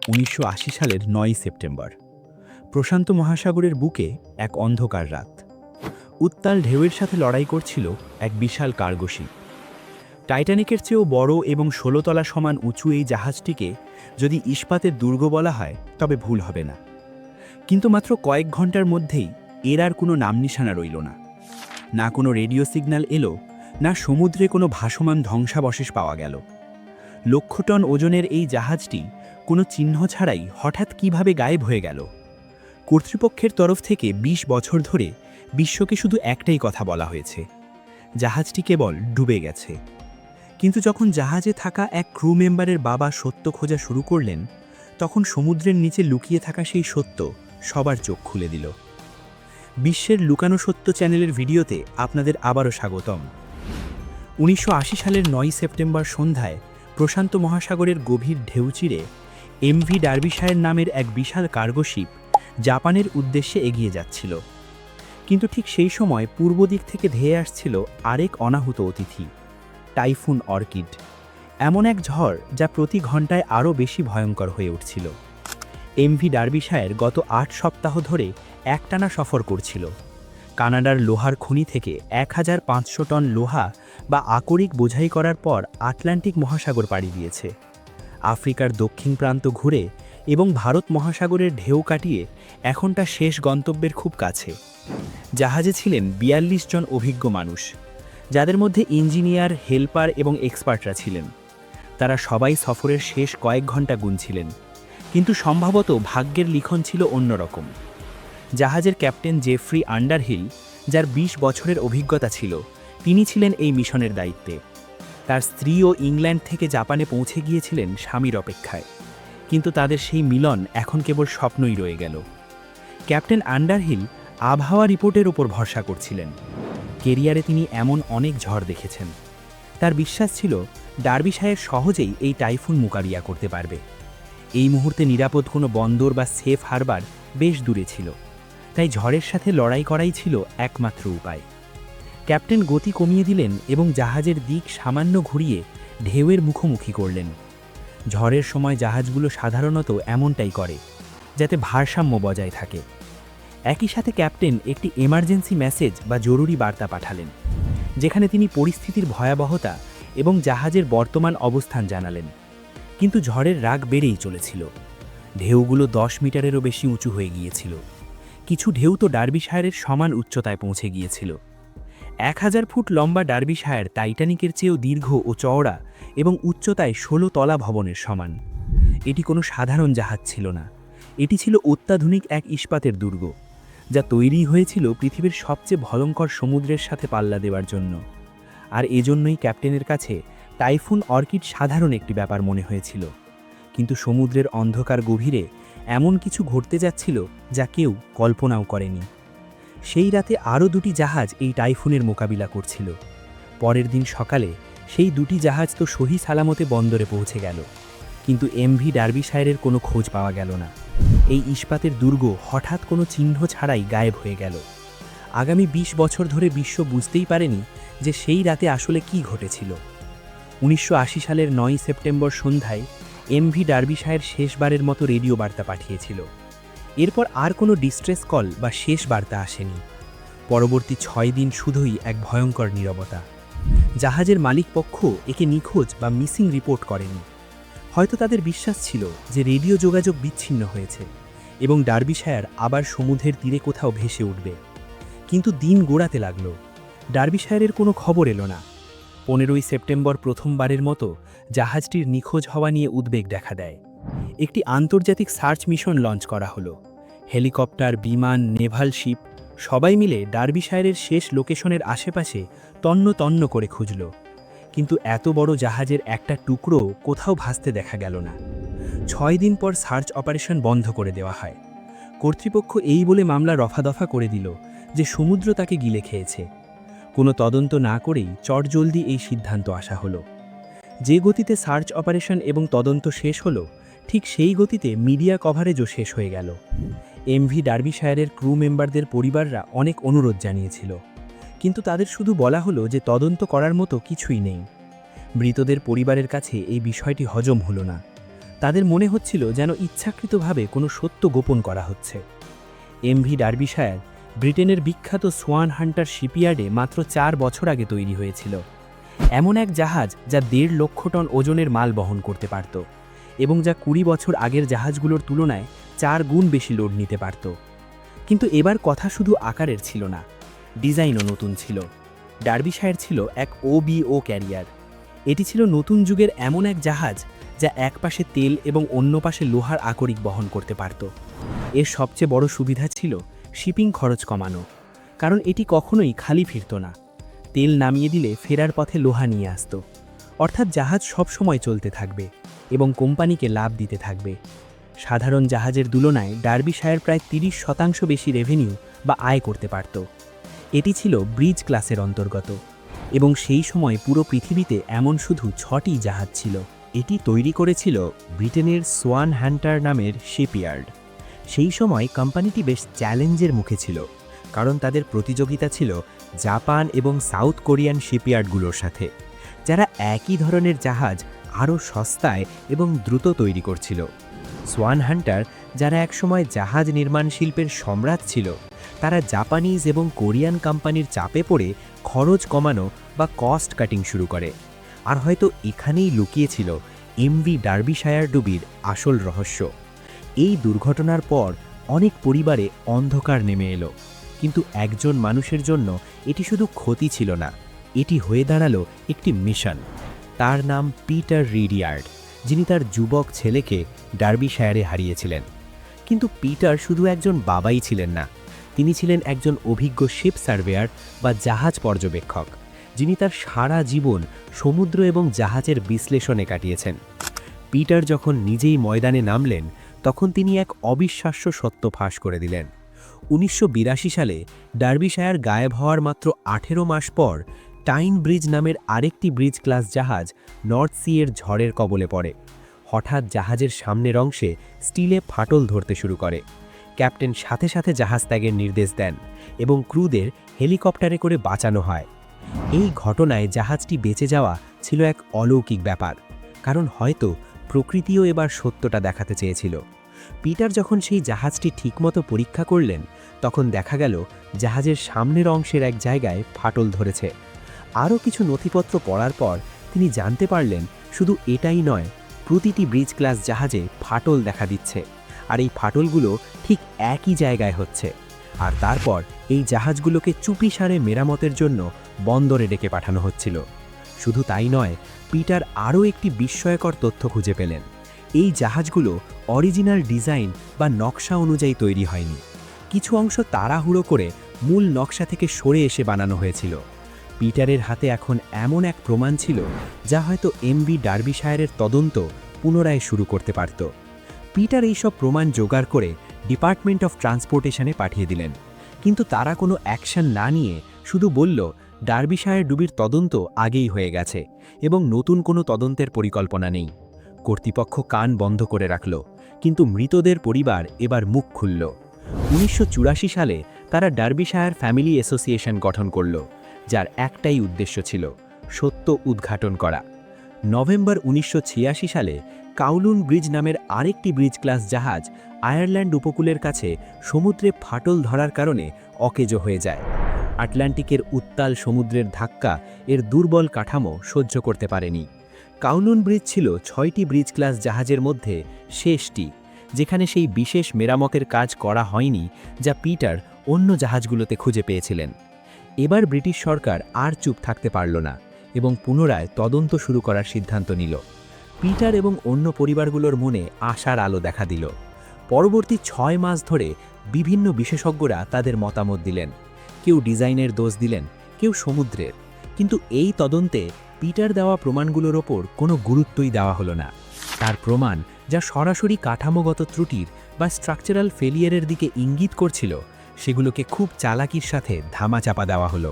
১৯৮০ সালের ৯ সেপ্টেম্বর প্রশান্ত মহাসাগরের বুকে এক অন্ধকার রাত। উত্তাল ঢেউয়ের সাথে লড়াই করছিল এক বিশাল কার্গো শিপ। টাইটানিকের চেয়েও বড় এবং ১৬ তলা সমান উঁচু এই জাহাজটিকে যদি ইস্পাতের দুর্গ বলা হয় তবে ভুল হবে না। কিন্তু মাত্র কয়েক ঘন্টার মধ্যেই এর আর কোনো নাম নিশানা রইল না। না কোনো রেডিও সিগন্যাল এলো, না সমুদ্রে কোনো ভাসমান ধ্বংসাবশেষ পাওয়া গেল। লক্ষ টন ওজনের এই জাহাজটি কোনো চিহ্ন ছাড়াই হঠাৎ কিভাবে গায়েব হয়ে গেল। কর্তৃপক্ষের তরফ থেকে ২০ বছর ধরে বিশ্বকে শুধু একটাই কথা বলা হয়েছে, জাহাজটি কেবল ডুবে গেছে। কিন্তু যখন জাহাজে থাকা এক ক্রু মেম্বারের বাবা সত্য খোঁজা শুরু করলেন, তখন সমুদ্রের নিচে লুকিয়ে থাকা সেই সত্য সবার চোখ খুলে দিল। বিশ্বের লুকানো সত্য চ্যানেলের ভিডিওতে আপনাদের আবারও স্বাগতম। ১৯৮০ সালের ৯ সেপ্টেম্বর সন্ধ্যায় প্রশান্ত মহাসাগরের গভীর ঢেউ চিরে এমভি ডার্বিশায়ার নামের এক বিশাল কার্গো শিপ জাপানের উদ্দেশ্যে এগিয়ে যাচ্ছিল। কিন্তু ঠিক সেই সময় পূর্ব দিক থেকে ধেয়ে আসছিল আরেক অনাহুত অতিথি, টাইফুন অর্কিড। এমন এক ঝড় যা প্রতি ঘন্টায় আরও বেশি ভয়ঙ্কর হয়ে উঠছিল। এমভি ডার্বিশায়ার গত ৮ সপ্তাহ ধরে একটানা সফর করছিল। কানাডার লোহার খনি থেকে ১৫০০ টন লোহা বা আকরিক বোঝাই করার পর আটলান্টিক মহাসাগর পাড়ি দিয়েছে। আফ্রিকার দক্ষিণ প্রান্ত ঘুরে এবং ভারত মহাসাগরের ঢেউ কাটিয়ে এখন তার শেষ গন্তব্যের খুব কাছে। জাহাজে ছিলেন ৪২ জন অভিজ্ঞ মানুষ, যাদের মধ্যে ইঞ্জিনিয়ার, হেল্পার এবং এক্সপার্টরা ছিলেন। তারা সবাই সফরের শেষ কয়েক ঘন্টা গুনছিলেন, কিন্তু সম্ভবত ভাগ্যের লিখন ছিল অন্যরকম। জাহাজের ক্যাপ্টেন জেফ্রি আন্ডারহিল, যার ২০ বছরের অভিজ্ঞতা ছিল, তিনি ছিলেন এই মিশনের দায়িত্বে। তার স্ত্রীও ইংল্যান্ড থেকে জাপানে পৌঁছে গিয়েছিলেন স্বামীর অপেক্ষায়, কিন্তু তাদের সেই মিলন এখন কেবল স্বপ্নই রয়ে গেল। ক্যাপ্টেন আন্ডারহিল আবহাওয়া রিপোর্টের ওপর ভরসা করছিলেন। কেরিয়ারে তিনি এমন অনেক ঝড় দেখেছেন। তার বিশ্বাস ছিল ডার্বিশায়ার সহজেই এই টাইফুন মোকাবিলা করতে পারবে। এই মুহূর্তে নিরাপদ কোনো বন্দর বা সেফ হারবার বেশ দূরে ছিল, তাই ঝড়ের সাথে লড়াই করাই ছিল একমাত্র উপায়। ক্যাপ্টেন গতি কমিয়ে দিলেন এবং জাহাজের দিক সামান্য ঘুরিয়ে ঢেউয়ের মুখোমুখি করলেন। ঝড়ের সময় জাহাজগুলো সাধারণত এমনটাই করে, যাতে ভারসাম্য বজায় থাকে। একই সাথে ক্যাপ্টেন একটি এমার্জেন্সি মেসেজ বা জরুরি বার্তা পাঠালেন, যেখানে তিনি পরিস্থিতির ভয়াবহতা এবং জাহাজের বর্তমান অবস্থান জানালেন। কিন্তু ঝড়ের রাগ বেড়েই চলেছিল। ঢেউগুলো ১০ মিটারেরও বেশি উঁচু হয়ে গিয়েছিল। কিছু ঢেউ তো ডার্বিশায়ারের সমান উচ্চতায় পৌঁছে গিয়েছিল। ১০০০ ফুট লম্বা ডার্বিশায়ার টাইটানিকের চেয়েও দীর্ঘ ও চওড়া এবং উচ্চতায় ১৬ তলা ভবনের সমান। এটি কোনো সাধারণ জাহাজ ছিল না, এটি ছিল অত্যাধুনিক এক ইস্পাতের দুর্গ, যা তৈরি হয়েছিল পৃথিবীর সবচেয়ে ভয়ঙ্কর সমুদ্রের সাথে পাল্লা দেওয়ার জন্য। আর এজন্যই ক্যাপ্টেনের কাছে টাইফুন অর্কিড সাধারণ একটি ব্যাপার মনে হয়েছিল। কিন্তু সমুদ্রের অন্ধকার গভীরে এমন কিছু ঘটতে যাচ্ছিল যা কেউ কল্পনাও করেনি। সেই রাতে আরও ২টি জাহাজ এই টাইফুনের মোকাবিলা করছিল। পরের দিন সকালে সেই ২টি জাহাজ তো সহি সালামতে বন্দরে পৌঁছে গেল, কিন্তু এমভি ডার্বিশায়ারের কোনো খোঁজ পাওয়া গেল না। এই ইস্পাতের দুর্গ হঠাৎ কোনো চিহ্ন ছাড়াই গায়েব হয়ে গেল। আগামী ২০ বছর ধরে বিশ্ব বুঝতেই পারেনি যে সেই রাতে আসলে কি ঘটেছিল। ১৯৮০ সালের ৯ সেপ্টেম্বর সন্ধ্যায় এমভি ডার্বিশায়ার শেষবারের মতো রেডিও বার্তা পাঠিয়েছিল। এরপর আর কোনো ডিস্ট্রেস কল বা শেষ বার্তা আসেনি। পরবর্তী ৬ দিন শুধুই এক ভয়ঙ্কর নীরবতা। জাহাজের মালিকপক্ষ একে নিখোঁজ বা মিসিং রিপোর্ট করেনি। হয়তো তাদের বিশ্বাস ছিল যে রেডিও যোগাযোগ বিচ্ছিন্ন হয়েছে এবং ডার্বিশায়ার আবার সমুদ্রের তীরে কোথাও ভেসে উঠবে। কিন্তু দিন গড়াতে লাগল, ডার্বিশায়ারের কোনো খবর এলো না। ১৫ই সেপ্টেম্বর প্রথমবারের মতো জাহাজটির নিখোঁজ হওয়া নিয়ে উদ্বেগ দেখা দেয়। একটি আন্তর্জাতিক সার্চ মিশন লঞ্চ করা হলো। হেলিকপ্টার, বিমান, নেভাল শিপ সবাই মিলে ডার্বিশায়ারের শেষ লোকেশনের আশেপাশে তন্ন তন্ন করে খুঁজল। কিন্তু এত বড় জাহাজের একটা টুকরো কোথাও ভাসতে দেখা গেল না। ৬ দিন পর সার্চ অপারেশন বন্ধ করে দেওয়া হয়। কর্তৃপক্ষ এই বলে মামলা রফাদফা করে দিল যে সমুদ্র তাকে গিলে খেয়েছে। কোনো তদন্ত না করেই চটজলদি এই সিদ্ধান্ত আসা হলো। যে গতিতে সার্চ অপারেশন এবং তদন্ত শেষ হলো, ঠিক সেই গতিতে মিডিয়া কভারেজও শেষ হয়ে গেল। এমভি ডার্বিশায়ারের ক্রু মেম্বারদের পরিবাররা অনেক অনুরোধ জানিয়েছিল, কিন্তু তাদের শুধু বলা হলো যে তদন্ত করার মতো কিছুই নেই। মৃতদের পরিবারের কাছে এই বিষয়টি হজম হলো না। তাদের মনে হচ্ছিল যেন ইচ্ছাকৃতভাবে কোনো সত্য গোপন করা হচ্ছে। এমভি ডার্বিশায়ার ব্রিটেনের বিখ্যাত সোয়ান হান্টার শিপইয়ার্ডে মাত্র ৪ বছর আগে তৈরি হয়েছিল। এমন এক জাহাজ যা ১.৫ লক্ষ টন ওজনের মাল বহন করতে পারত এবং যা ২০ বছর আগের জাহাজগুলোর তুলনায় ৪ গুণ বেশি লোড নিতে পারত। কিন্তু এবার কথা শুধু আকারের ছিল না, ডিজাইনও নতুন ছিল। ডার্বিশায়ার ছিল এক ওবিও ক্যারিয়ার। এটি ছিল নতুন যুগের এমন এক জাহাজ যা এক পাশে তেল এবং অন্য পাশে লোহার আকরিক বহন করতে পারত। এর সবচেয়ে বড় সুবিধা ছিল শিপিং খরচ কমানো, কারণ এটি কখনোই খালি ফিরত না। তেল নামিয়ে দিলে ফেরার পথে লোহা নিয়ে আসত, অর্থাৎ জাহাজ সব সময় চলতে থাকবে এবং কোম্পানিকে লাভ দিতে থাকবে। সাধারণ জাহাজের তুলনায় ডার্বিশায়ার প্রায় ৩০% বেশি রেভিনিউ বা আয় করতে পারত। এটি ছিল ব্রিজ ক্লাসের অন্তর্গত এবং সেই সময় পুরো পৃথিবীতে এমন শুধু ৬টি জাহাজ ছিল। এটি তৈরি করেছিল ব্রিটেনের সোয়ান হান্টার নামের শিপইয়ার্ড। সেই সময় কোম্পানিটি বেশ চ্যালেঞ্জের মুখে ছিল, কারণ তাদের প্রতিযোগিতা ছিল জাপান এবং সাউথ কোরিয়ান শিপইয়ার্ডগুলোর সাথে, যারা একই ধরনের জাহাজ আরও সস্তায় এবং দ্রুত তৈরি করছিল। সোয়ান হান্টার, যারা একসময় জাহাজ নির্মাণ শিল্পের সম্রাট ছিল, তারা জাপানিজ এবং কোরিয়ান কোম্পানির চাপে পড়ে খরচ কমানো বা কস্ট কাটিং শুরু করে। আর হয়তো এখানেই লুকিয়েছিল এমভি ডার্বিশায়ার ডুবির আসল রহস্য। এই দুর্ঘটনার পর অনেক পরিবারে অন্ধকার নেমে এলো, কিন্তু একজন মানুষের জন্য এটি শুধু ক্ষতি ছিল না, এটি হয়ে দাঁড়ালো একটি মিশন। তার নাম পিটার রিডিয়ার্ড, যিনি তার যুবক ছেলেকে ডার্বিশায়ারে হারিয়েছিলেন। কিন্তু পিটার শুধু একজন বাবাই ছিলেন না, তিনি ছিলেন একজন অভিজ্ঞ শিপ সার্ভেয়ার বা জাহাজ পর্যবেক্ষক, যিনি তার সারা জীবন সমুদ্র এবং জাহাজের বিশ্লেষণে কাটিয়েছেন। পিটার যখন নিজেই ময়দানে নামলেন, তখন তিনি এক অবিশ্বাস্য সত্য ফাঁস করে দিলেন। ১৯৮২ সালে ডার্বিশায়ার গায়েব হওয়ার মাত্র ১৮ মাস পর টাইন ব্রিজ নামের আরেকটি ব্রিজ ক্লাস জাহাজ নর্থ সি এর ঝড়ের কবলে পড়ে। হঠাৎ জাহাজের সামনের অংশে স্টিলে ফাটল ধরতে শুরু করে। ক্যাপ্টেন সাথে সাথে জাহাজ ত্যাগের নির্দেশ দেন এবং ক্রুদের হেলিকপ্টারে করে বাঁচানো হয়। এই ঘটনায় জাহাজটি বেঁচে যাওয়া ছিল এক অলৌকিক ব্যাপার, কারণ হয়তো প্রকৃতিও এবার সত্যটা দেখাতে চেয়েছিল। পিটার যখন সেই জাহাজটি ঠিকমতো পরীক্ষা করলেন, তখন দেখা গেল জাহাজের সামনের অংশের এক জায়গায় ফাটল ধরেছে। আরও কিছু নথিপত্র পড়ার পর তিনি জানতে পারলেন শুধু এটাই নয়, প্রতিটি ব্রিজ ক্লাস জাহাজে ফাটল দেখা দিচ্ছে, আর এই ফাটলগুলো ঠিক একই জায়গায় হচ্ছে। আর তারপর এই জাহাজগুলোকে চুপিসারে মেরামতের জন্য বন্দরে ডেকে পাঠানো হচ্ছিল। শুধু তাই নয়, পিটার আরও একটি বিস্ময়কর তথ্য খুঁজে পেলেন। এই জাহাজগুলো অরিজিনাল ডিজাইন বা নকশা অনুযায়ী তৈরি হয়নি। কিছু অংশ তাড়াহুড়ো করে মূল নকশা থেকে সরে এসে বানানো হয়েছিল। পিটারের হাতে এখন এমন এক প্রমাণ ছিল যা হয়তো এমভি ডার্বিশায়ারের তদন্ত পুনরায় শুরু করতে পারত। পিটার এইসব প্রমাণ জোগাড় করে ডিপার্টমেন্ট অফ ট্রান্সপোর্টেশনে পাঠিয়ে দিলেন, কিন্তু তারা কোনো অ্যাকশন না নিয়ে শুধু বলল ডার্বিশায়ার ডুবির তদন্ত আগেই হয়ে গেছে এবং নতুন কোনো তদন্তের পরিকল্পনা নেই। কর্তৃপক্ষ কান বন্ধ করে রাখল, কিন্তু মৃতদের পরিবার এবার মুখ খুলল। ১৯৮৪ সালে তারা ডার্বিশায়ার ফ্যামিলি অ্যাসোসিয়েশন গঠন করল, যার একটাই উদ্দেশ্য ছিল সত্য উদ্ঘাটন করা। নভেম্বর ১৯৮৬ সালে কাউলুন ব্রিজ নামের আরেকটি ব্রিজ ক্লাস জাহাজ আয়ারল্যান্ড উপকূলের কাছে সমুদ্রে ফাটল ধরার কারণে অকেজো হয়ে যায়। আটলান্টিকের উত্তাল সমুদ্রের ধাক্কা এর দুর্বল কাঠামো সহ্য করতে পারেনি। কাউলুন ব্রিজ ছিল ৬টি ব্রিজ ক্লাস জাহাজের মধ্যে শেষটি, যেখানে সেই বিশেষ মেরামতের কাজ করা হয়নি যা পিটার অন্য জাহাজগুলোতে খুঁজে পেয়েছিলেন। এবার ব্রিটিশ সরকার আর চুপ থাকতে পারল না এবং পুনরায় তদন্ত শুরু করার সিদ্ধান্ত নিল। পিটার এবং অন্য পরিবারগুলোর মনে আশার আলো দেখা দিল। পরবর্তী ৬ মাস ধরে বিভিন্ন বিশেষজ্ঞরা তাদের মতামত দিলেন। কেউ ডিজাইনের দোষ দিলেন, কেউ সমুদ্রের, কিন্তু এই তদন্তে পিটার দেওয়া প্রমাণগুলোর ওপর কোনো গুরুত্বই দেওয়া হলো না। তার প্রমাণ, যা সরাসরি কাঠামোগত ত্রুটির বা স্ট্রাকচারাল ফেলিয়ারের দিকে ইঙ্গিত করছিল, সেগুলোকে খুব চালাকির সাথে ধামাচাপা দেওয়া হলো।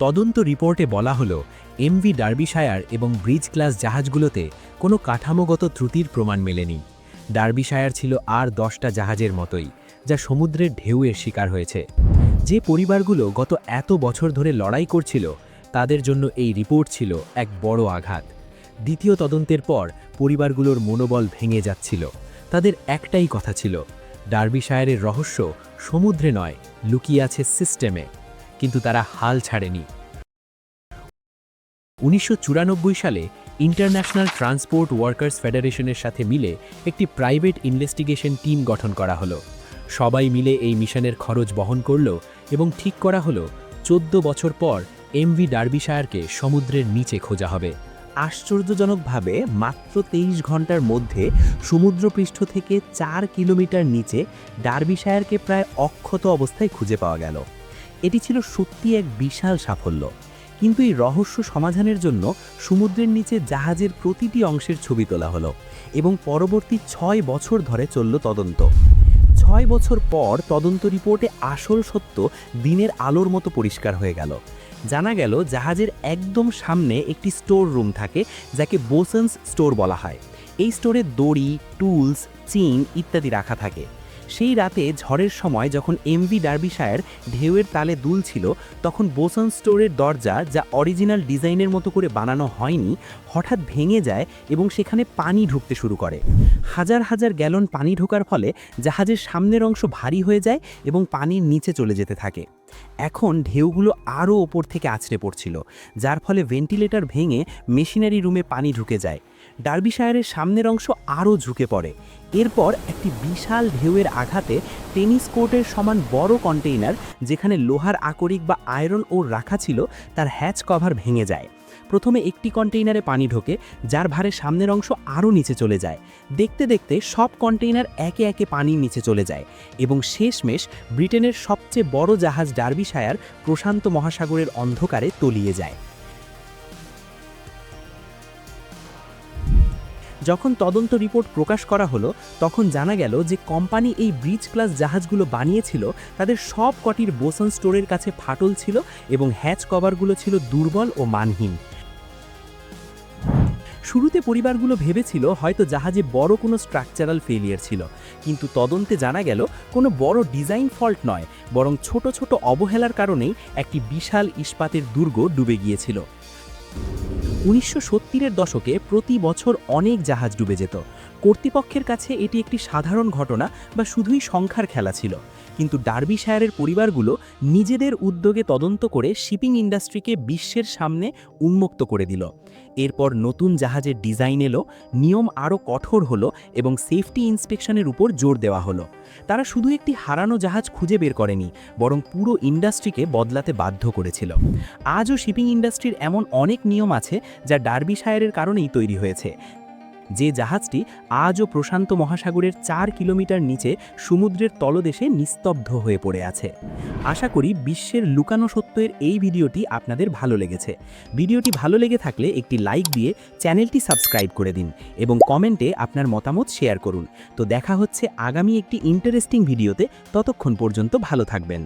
তদন্ত রিপোর্টে বলা হলো এমভি ডার্বিশায়ার এবং ব্রিজ ক্লাস জাহাজগুলোতে কোনো কাঠামোগত ত্রুটির প্রমাণ মেলেনি। ডার্বিশায়ার ছিল আর 10টা জাহাজের মতোই, যা সমুদ্রের ঢেউয়ের শিকার হয়েছে। যে পরিবারগুলো গত এত বছর ধরে লড়াই করছিল, তাদের জন্য এই রিপোর্ট ছিল এক বড় আঘাত। দ্বিতীয় তদন্তের পর পরিবারগুলোর মনোবল ভেঙে যাচ্ছিল। তাদের একটাই কথা ছিল, ডার্বিশায়ারের রহস্য সমুদ্রে নয়, লুকিয়ে আছে সিস্টেমে। কিন্তু তারা হাল ছাড়েনি। 1994 সালে ইন্টারন্যাশনাল ট্রান্সপোর্ট ওয়ার্কার্স ফেডারেশনের সাথে মিলে একটি প্রাইভেট ইনভেস্টিগেশন টিম গঠন করা হলো। সবাই মিলে এই মিশনের খরচ বহন করল এবং ঠিক করা হলো 14 বছর পর এমভি ডার্বিশায়ারকে সমুদ্রের নিচে খোঁজা হবে। আশ্চর্যজনকভাবে মাত্র 23 ঘন্টার মধ্যে সমুদ্রপৃষ্ঠ থেকে 4 কিলোমিটার নিচে ডার্বিশায়ারকে প্রায় অক্ষত অবস্থায় খুঁজে পাওয়া গেল। এটি ছিল সত্যি এক বিশাল সাফল্য। কিন্তু এই রহস্য সমাধানের জন্য সমুদ্রের নিচে জাহাজের প্রতিটি অংশের ছবি তোলা হলো এবং পরবর্তী 6 বছর ধরে চলল তদন্ত। 6 বছর পর তদন্ত রিপোর্টে আসল সত্য দিনের আলোর মতো পরিষ্কার হয়ে গেল। জানা গেল জাহাজের একদম সামনে একটি স্টোর রুম থাকে, যাকে বোসেন্স স্টোর বলা হয়। এই স্টোরে দড়ি, টুলস, চিন ইত্যাদি রাখা থাকে। সেই রাতে ঝড়ের সময় যখন এমভি ডার্বিশায়ার ঢেউয়ের তালে দুলছিল, তখন বোসন স্টোরের দরজা, যা অরিজিনাল ডিজাইনের মতো করে বানানো হয়নি, হঠাৎ ভেঙে যায় এবং সেখানে পানি ঢুকতে শুরু করে। হাজার হাজার গ্যালন পানি ঢোকার ফলে জাহাজের সামনের অংশ ভারী হয়ে যায় এবং পানির নিচে চলে যেতে থাকে। এখন ঢেউগুলো আরও ওপর থেকে আছড়ে পড়ছিল, যার ফলে ভেন্টিলেটর ভেঙে মেশিনারি রুমে পানি ঢুকে যায়। ডার্বিশায়ারের সামনের অংশ আরও ঝুঁকে পড়ে। এরপর একটি বিশাল ঢেউয়ের আঘাতে টেনিস কোর্টের সমান বড় কন্টেইনার, যেখানে লোহার আকরিক বা আয়রন ওর রাখা ছিল, তার হ্যাচ কভার ভেঙে যায়। প্রথমে একটি কন্টেইনারে পানি ঢোকে, যার ভারে সামনের অংশ আরও নিচে চলে যায়। দেখতে দেখতে সব কন্টেইনার একে একে পানির নিচে চলে যায় এবং শেষমেশ ব্রিটেনের সবচেয়ে বড় জাহাজ ডার্বিশায়ার প্রশান্ত মহাসাগরের অন্ধকারে তলিয়ে যায়। যখন তদন্ত রিপোর্ট প্রকাশ করা হলো, তখন জানা গেল যে কোম্পানি এই ব্রিজ ক্লাস জাহাজগুলো বানিয়েছিল, তাদের সব কটির বোসন স্টোরের কাছে ফাটল ছিল এবং হ্যাচ কভারগুলো ছিল দুর্বল ও মানহীন। শুরুতে পরিবারগুলো ভেবেছিল হয়তো জাহাজে বড় কোনো স্ট্রাকচারাল ফেলিয়ার ছিল, কিন্তু তদন্তে জানা গেল কোনো বড় ডিজাইন ফল্ট নয়, বরং ছোট ছোট অবহেলার কারণেই একটি বিশাল ইস্পাতের দুর্গ ডুবে গিয়েছিল। 1970-এর দশকে প্রতি বছর অনেক জাহাজ ডুবে যেত। কর্তৃপক্ষের কাছে এটি একটি সাধারণ ঘটনা বা শুধুই সংখ্যার খেলা ছিল, কিন্তু ডার্বিশায়ারের পরিবারগুলো নিজেদের উদ্যোগে তদন্ত করে শিপিং ইন্ডাস্ট্রিকে বিশ্বের সামনে উন্মুক্ত করে দিল। এরপর নতুন জাহাজের ডিজাইন এলো, নিয়ম আরও কঠোর হলো এবং সেফটি ইন্সপেকশনের উপর জোর দেওয়া হলো। তারা শুধু একটি হারানো জাহাজ খুঁজে বের করেনি, বরং পুরো ইন্ডাস্ট্রিকে বদলাতে বাধ্য করেছিল। আজও শিপিং ইন্ডাস্ট্রির এমন অনেক নিয়ম আছে যা ডার্বিশায়ারের কারণেই তৈরি হয়েছে। যে জাহাজটি আজও প্রশান্ত মহাসাগরের 4 কিলোমিটার নিচে সমুদ্রের তলদেশে নিস্তব্ধ হয়ে পড়ে আছে। আশা করি বিশ্বের লুকানো সত্যের এই ভিডিওটি আপনাদের ভালো লেগেছে। ভিডিওটি ভালো লেগে থাকলে একটি লাইক দিয়ে চ্যানেলটি সাবস্ক্রাইব করে দিন এবং কমেন্টে আপনার মতামত শেয়ার করুন। তো দেখা হচ্ছে আগামী একটি ইন্টারেস্টিং ভিডিওতে। ততক্ষণ পর্যন্ত ভালো থাকবেন।